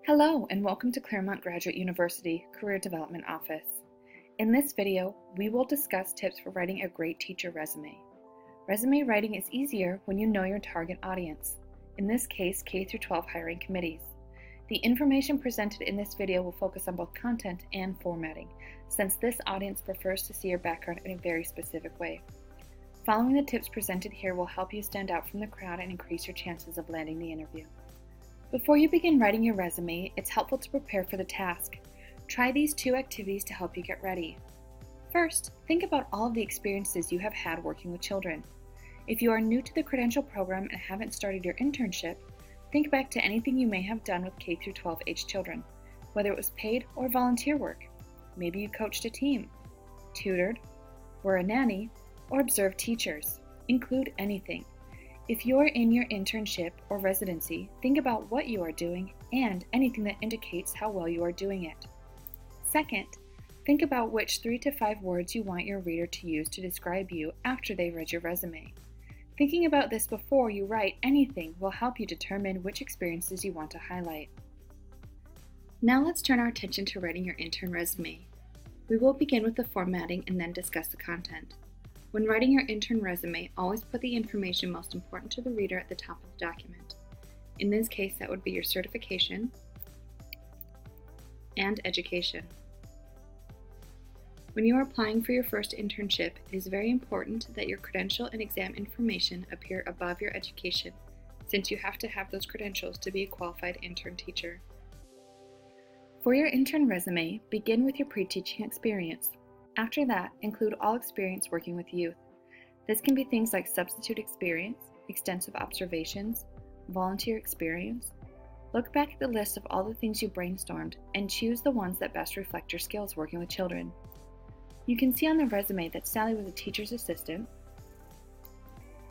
Hello and welcome to Claremont Graduate University Career Development Office. In this video, we will discuss tips for writing a great teacher resume. Resume writing is easier when you know your target audience, in this case K-12 hiring committees. The information presented in this video will focus on both content and formatting, since this audience prefers to see your background in a very specific way. Following the tips presented here will help you stand out from the crowd and increase your chances of landing the interview. Before you begin writing your resume, it's helpful to prepare for the task. Try these two activities to help you get ready. First, think about all of the experiences you have had working with children. If you are new to the credential program and haven't started your internship, think back to anything you may have done with K-12 age children, whether it was paid or volunteer work. Maybe you coached a team, tutored, were a nanny, or observed teachers. Include anything. If you're in your internship or residency, think about what you are doing and anything that indicates how well you are doing it. Second, think about which 3 to 5 words you want your reader to use to describe you after they read your resume. Thinking about this before you write anything will help you determine which experiences you want to highlight. Now let's turn our attention to writing your intern resume. We will begin with the formatting and then discuss the content. When writing your intern resume, always put the information most important to the reader at the top of the document. In this case, that would be your certification and education. When you are applying for your first internship, it is very important that your credential and exam information appear above your education, since you have to have those credentials to be a qualified intern teacher. For your intern resume, begin with your pre-teaching experience. After that, include all experience working with youth. This can be things like substitute experience, extensive observations, volunteer experience. Look back at the list of all the things you brainstormed and choose the ones that best reflect your skills working with children. You can see on the resume that Sally was a teacher's assistant,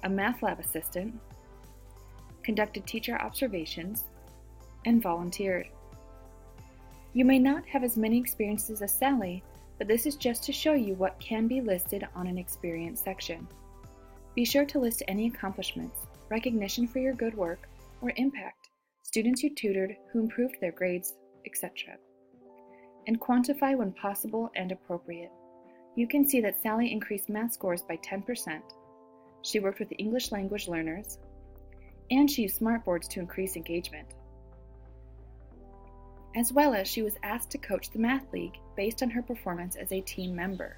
a math lab assistant, conducted teacher observations, and volunteered. You may not have as many experiences as Sally, but this is just to show you what can be listed on an experience section. Be sure to list any accomplishments, recognition for your good work, or impact, students you tutored who improved their grades, etc. And quantify when possible and appropriate. You can see that Sally increased math scores by 10%. She worked with English language learners, and she used smartboards to increase engagement. As well as she was asked to coach the Math League based on her performance as a team member.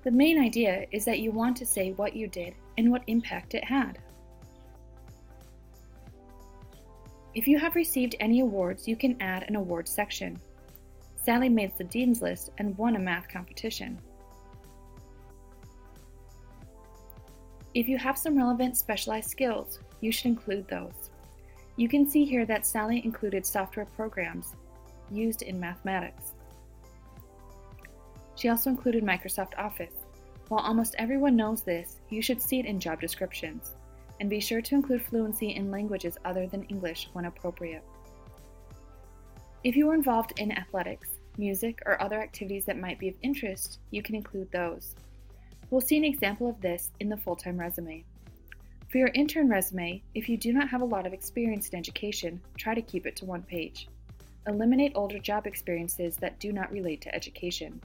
The main idea is that you want to say what you did and what impact it had. If you have received any awards, you can add an awards section. Sally made the Dean's List and won a math competition. If you have some relevant specialized skills, you should include those. You can see here that Sally included software programs used in mathematics. She also included Microsoft Office. While almost everyone knows this, you should see it in job descriptions, and be sure to include fluency in languages other than English when appropriate. If you were involved in athletics, music, or other activities that might be of interest, you can include those. We'll see an example of this in the full-time resume. For your intern resume, if you do not have a lot of experience in education, try to keep it to 1 page. Eliminate older job experiences that do not relate to education.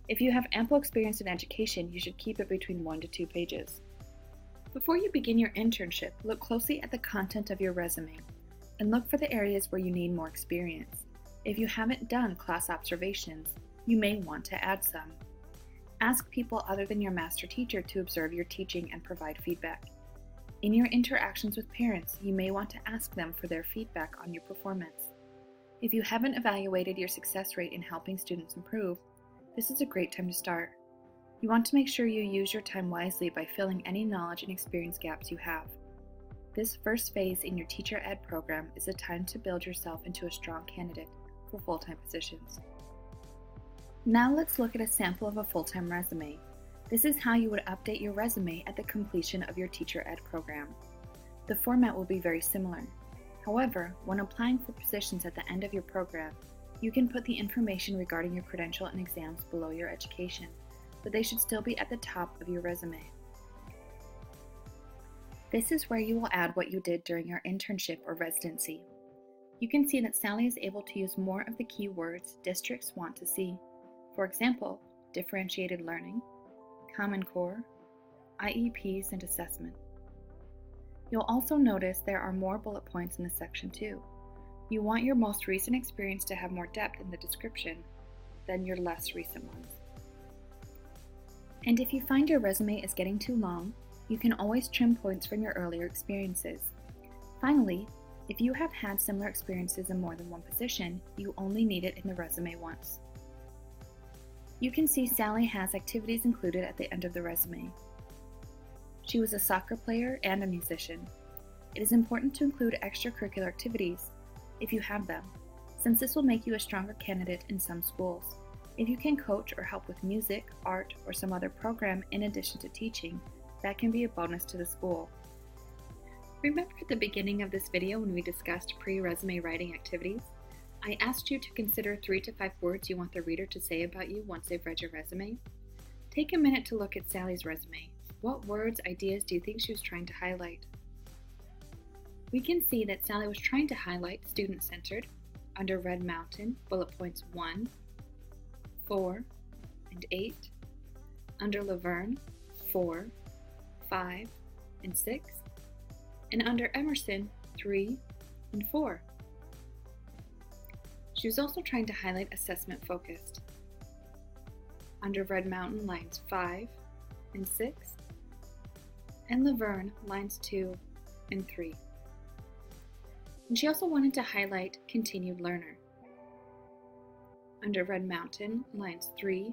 If you have ample experience in education, you should keep it between 1 to 2 pages. Before you begin your internship, look closely at the content of your resume and look for the areas where you need more experience. If you haven't done class observations, you may want to add some. Ask people other than your master teacher to observe your teaching and provide feedback. In your interactions with parents, you may want to ask them for their feedback on your performance. If you haven't evaluated your success rate in helping students improve, this is a great time to start. You want to make sure you use your time wisely by filling any knowledge and experience gaps you have. This first phase in your teacher ed program is a time to build yourself into a strong candidate for full-time positions. Now let's look at a sample of a full-time resume. This is how you would update your resume at the completion of your teacher ed program. The format will be very similar. However, when applying for positions at the end of your program, you can put the information regarding your credential and exams below your education, but they should still be at the top of your resume. This is where you will add what you did during your internship or residency. You can see that Sally is able to use more of the keywords districts want to see. For example, differentiated learning, Common Core, IEPs, and assessment. You'll also notice there are more bullet points in this section too. You want your most recent experience to have more depth in the description than your less recent ones. And if you find your resume is getting too long, you can always trim points from your earlier experiences. Finally, if you have had similar experiences in more than one position, you only need it in the resume once. You can see Sally has activities included at the end of the resume. She was a soccer player and a musician. It is important to include extracurricular activities, if you have them, since this will make you a stronger candidate in some schools. If you can coach or help with music, art, or some other program in addition to teaching, that can be a bonus to the school. Remember at the beginning of this video when we discussed pre-resume writing activities? I asked you to consider 3 to 5 words you want the reader to say about you once they've read your resume. Take a minute to look at Sally's resume. What words, ideas do you think she was trying to highlight? We can see that Sally was trying to highlight student-centered under Red Mountain, bullet points 1, 4, and 8, under Laverne, 4, 5, and 6, and under Emerson, 3 and 4. She was also trying to highlight assessment focused under Red Mountain lines 5 and 6, and Laverne lines 2 and 3. And she also wanted to highlight continued learner under Red Mountain lines 3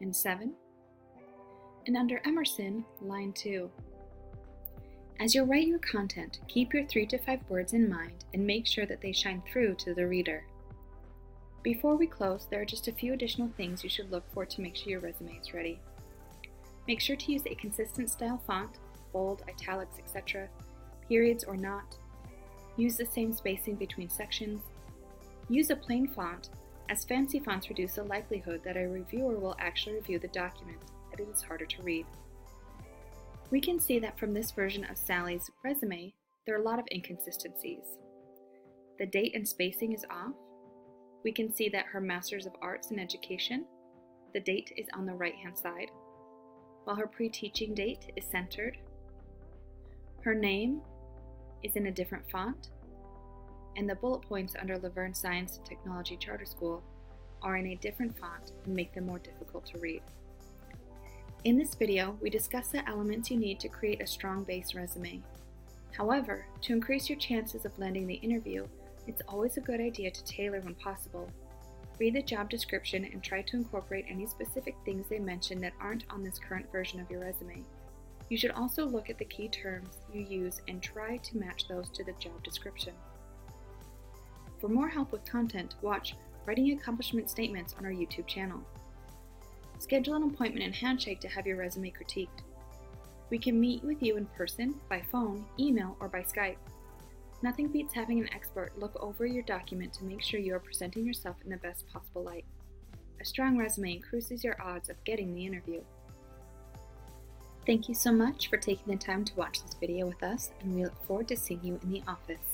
and 7, and under Emerson line 2. As you write your content, keep your 3 to 5 words in mind and make sure that they shine through to the reader. Before we close, there are just a few additional things you should look for to make sure your resume is ready. Make sure to use a consistent style font, bold, italics, etc., periods or not. Use the same spacing between sections. Use a plain font, as fancy fonts reduce the likelihood that a reviewer will actually review the document, and it is harder to read. We can see that from this version of Sally's resume, there are a lot of inconsistencies. The date and spacing is off. We can see that her Master's of Arts in Education, the date is on the right-hand side, while her pre-teaching date is centered. Her name is in a different font, and the bullet points under Laverne Science and Technology Charter School are in a different font and make them more difficult to read. In this video, we discuss the elements you need to create a strong base resume. However, to increase your chances of landing the interview, it's always a good idea to tailor when possible. Read the job description and try to incorporate any specific things they mention that aren't on this current version of your resume. You should also look at the key terms you use and try to match those to the job description. For more help with content, watch Writing Accomplishment Statements on our YouTube channel. Schedule an appointment and Handshake to have your resume critiqued. We can meet with you in person, by phone, email, or by Skype. Nothing beats having an expert look over your document to make sure you are presenting yourself in the best possible light. A strong resume increases your odds of getting the interview. Thank you so much for taking the time to watch this video with us, and we look forward to seeing you in the office.